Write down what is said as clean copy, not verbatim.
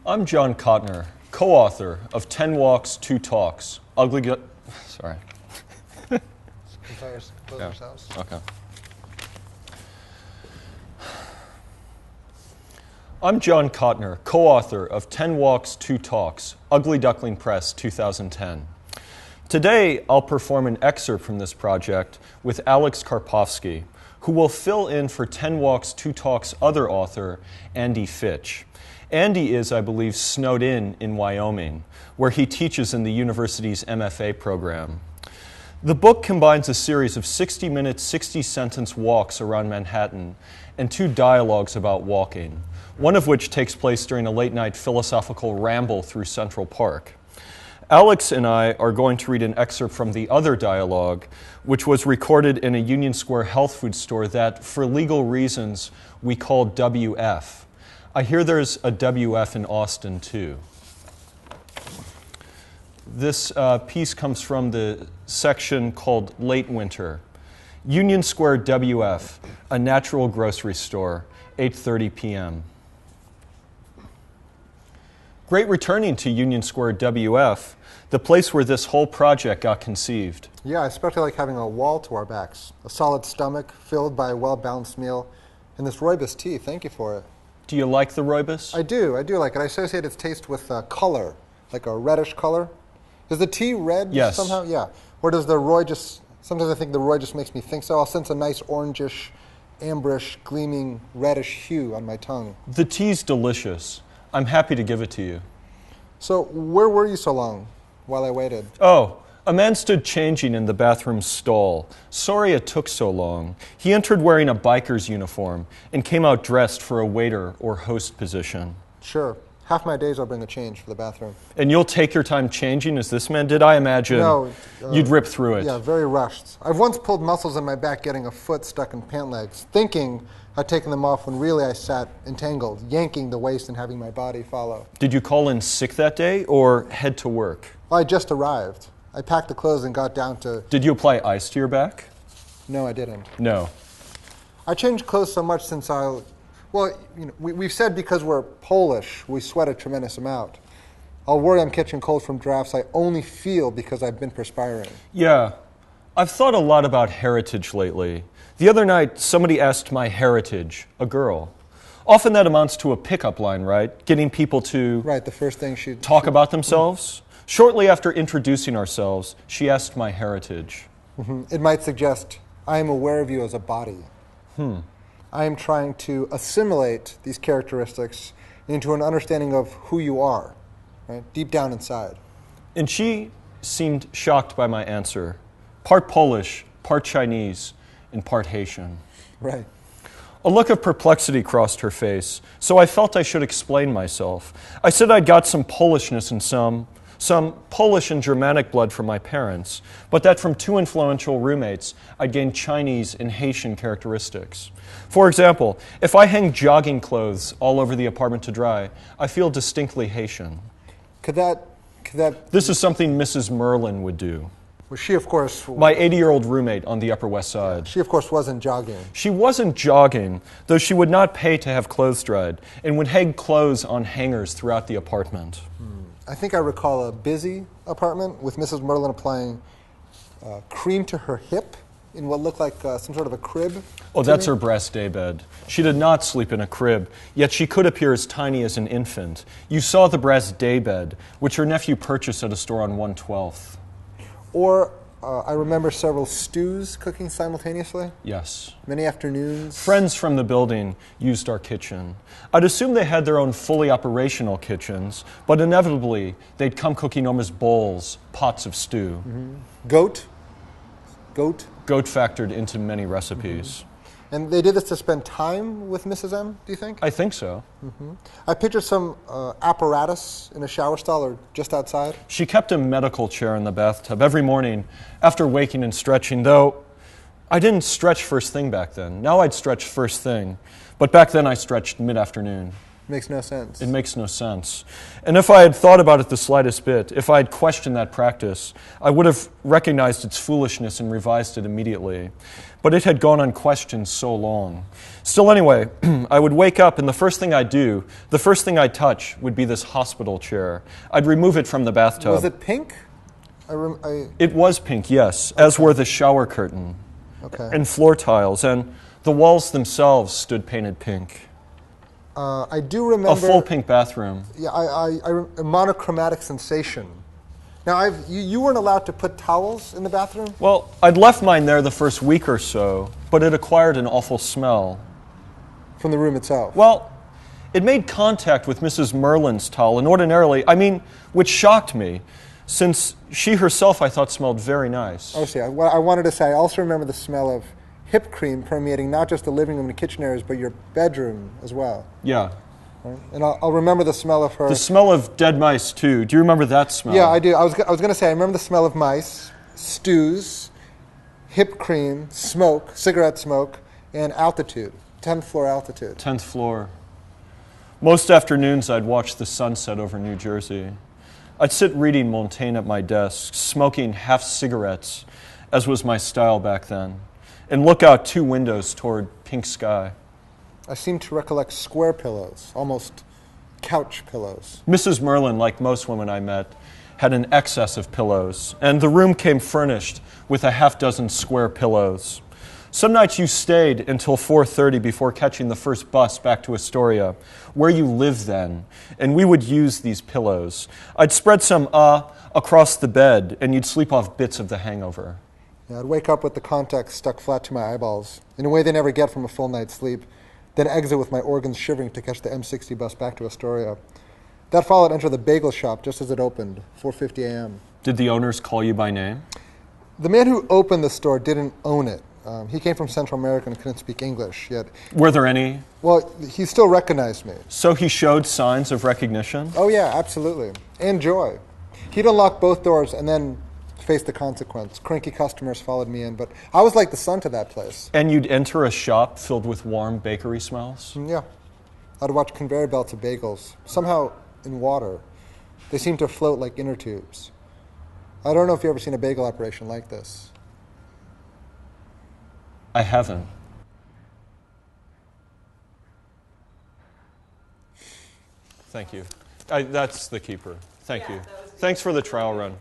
I'm John Kotner, co-author of 10 Walks, 2 Talks. Sorry. Close ourselves. Okay. I'm John Kotner, co-author of 10 Walks, 2 Talks, Ugly Duckling Press, 2010. Today, I'll perform an excerpt from this project with Alex Karpovsky, who will fill in for 10 Walks, 2 Talks other author, Andy Fitch. Andy is, I believe, snowed in Wyoming, where he teaches in the university's MFA program. The book combines a series of 60-minute, 60-sentence walks around Manhattan and 2 dialogues about walking, one of which takes place during a late-night philosophical ramble through Central Park. Alex and I are going to read an excerpt from the other dialogue, which was recorded in a Union Square health food store that, for legal reasons, we call WF. I hear there's a WF in Austin, too. This piece comes from the section called Late Winter. Union Square WF, a natural grocery store, 8:30 p.m. Great returning to Union Square WF, the place where this whole project got conceived. Yeah, I especially like having a wall to our backs, a solid stomach filled by a well-balanced meal, and this rooibos tea. Thank you for it. Do you like the rooibos? I do like it. I associate its taste with color, like a reddish color. Is the tea red somehow? Yeah. Or does the roy just, sometimes I think the roy just makes me think so. I'll sense a nice orangish, ambrish, gleaming, reddish hue on my tongue. The tea's delicious. I'm happy to give it to you. So where were you so long while I waited? Oh, a man stood changing in the bathroom stall. Sorry it took so long. He entered wearing a biker's uniform and came out dressed for a waiter or host position. Sure. Half my days I'll bring a change for the bathroom. And you'll take your time changing as this man did? I imagine you'd rip through it. Yeah, very rushed. I've once pulled muscles in my back getting a foot stuck in pant legs, thinking I'd taken them off when really I sat entangled, yanking the waist and having my body follow. Did you call in sick that day or head to work? I just arrived. I packed the clothes and got down to... Did you apply ice to your back? No, I didn't. No. I changed clothes so much since we've said because we're Polish, we sweat a tremendous amount. I'll worry I'm catching cold from drafts I only feel because I've been perspiring. Yeah. I've thought a lot about heritage lately. The other night, somebody asked my heritage, a girl. Often that amounts to a pickup line, right? Getting people to... Right, the first thing she... Talk about themselves. Shortly after introducing ourselves, she asked my heritage. It might suggest, I am aware of you as a body. I am trying to assimilate these characteristics into an understanding of who you are, right? Deep down inside. And she seemed shocked by my answer. Part Polish, part Chinese, and part Haitian. Right. A look of perplexity crossed her face, so I felt I should explain myself. I said I'd got some Polishness and some Polish and Germanic blood from my parents, but that from 2 influential roommates, I'd gained Chinese and Haitian characteristics. For example, if I hang jogging clothes all over the apartment to dry, I feel distinctly Haitian. Could that... This is something Mrs. Merlin would do. Well, she, of course... My 80-year-old roommate on the Upper West Side. She, of course, wasn't jogging. She wasn't jogging, though she would not pay to have clothes dried, and would hang clothes on hangers throughout the apartment. I think I recall a busy apartment with Mrs. Merlin applying cream to her hip in what looked like some sort of a crib. Oh, that's her brass daybed. She did not sleep in a crib, yet she could appear as tiny as an infant. You saw the brass daybed, which her nephew purchased at a store on 112th. Or I remember several stews cooking simultaneously. Yes. Many afternoons. Friends from the building used our kitchen. I'd assume they had their own fully operational kitchens, but inevitably they'd come cooking enormous bowls, pots of stew. Goat? Goat factored into many recipes. And they did this to spend time with Mrs. M, do you think? I think so. I pictured some apparatus in a shower stall or just outside. She kept a medical chair in the bathtub every morning after waking and stretching, though I didn't stretch first thing back then. Now I'd stretch first thing, but back then I stretched mid-afternoon. Makes no sense. It makes no sense. And if I had thought about it the slightest bit, if I had questioned that practice, I would have recognized its foolishness and revised it immediately. But it had gone unquestioned so long. Still, anyway, I would wake up, and the first thing I'd do, the first thing I'd touch would be this hospital chair. I'd remove it from the bathtub. Was it pink? It was pink, yes, okay. As were the shower curtain and floor tiles, and the walls themselves stood painted pink. I do remember a full pink bathroom. Yeah, a monochromatic sensation. Now, you weren't allowed to put towels in the bathroom? Well, I'd left mine there the first week or so, but it acquired an awful smell. From the room itself? Well, it made contact with Mrs. Merlin's towel, and ordinarily, which shocked me, since she herself, I thought, smelled very nice. Oh, see, I wanted to say, I also remember the smell of hip cream permeating not just the living room and kitchen areas, but your bedroom as well. Yeah. Right? And I'll remember the smell of her. The smell of dead mice, too. Do you remember that smell? Yeah, I do. I was going to say, I remember the smell of mice, stews, hip cream, smoke, cigarette smoke, and altitude, 10th floor altitude. 10th floor. Most afternoons, I'd watch the sunset over New Jersey. I'd sit reading Montaigne at my desk, smoking half cigarettes, as was my style back then, and look out 2 windows toward pink sky. I seem to recollect square pillows, almost couch pillows. Mrs. Merlin, like most women I met, had an excess of pillows, and the room came furnished with a half-dozen square pillows. Some nights you stayed until 4:30 before catching the first bus back to Astoria, where you lived then, and we would use these pillows. I'd spread some across the bed, and you'd sleep off bits of the hangover. Yeah, I'd wake up with the contacts stuck flat to my eyeballs, in a way they never get from a full night's sleep, then exit with my organs shivering to catch the M60 bus back to Astoria. That fall, I'd enter the bagel shop just as it opened, 4:50 a.m. Did the owners call you by name? The man who opened the store didn't own it. He came from Central America and couldn't speak English yet. Were there any? Well, he still recognized me. So he showed signs of recognition? Oh yeah, absolutely. And joy. He'd unlock both doors and then face the consequence. Cranky customers followed me in, but I was like the son to that place. And you'd enter a shop filled with warm bakery smells? Yeah. I'd watch conveyor belts of bagels, somehow in water. They seemed to float like inner tubes. I don't know if you've ever seen a bagel operation like this. I haven't. Thank you. That's the keeper. Thank you. Thanks for the trial run.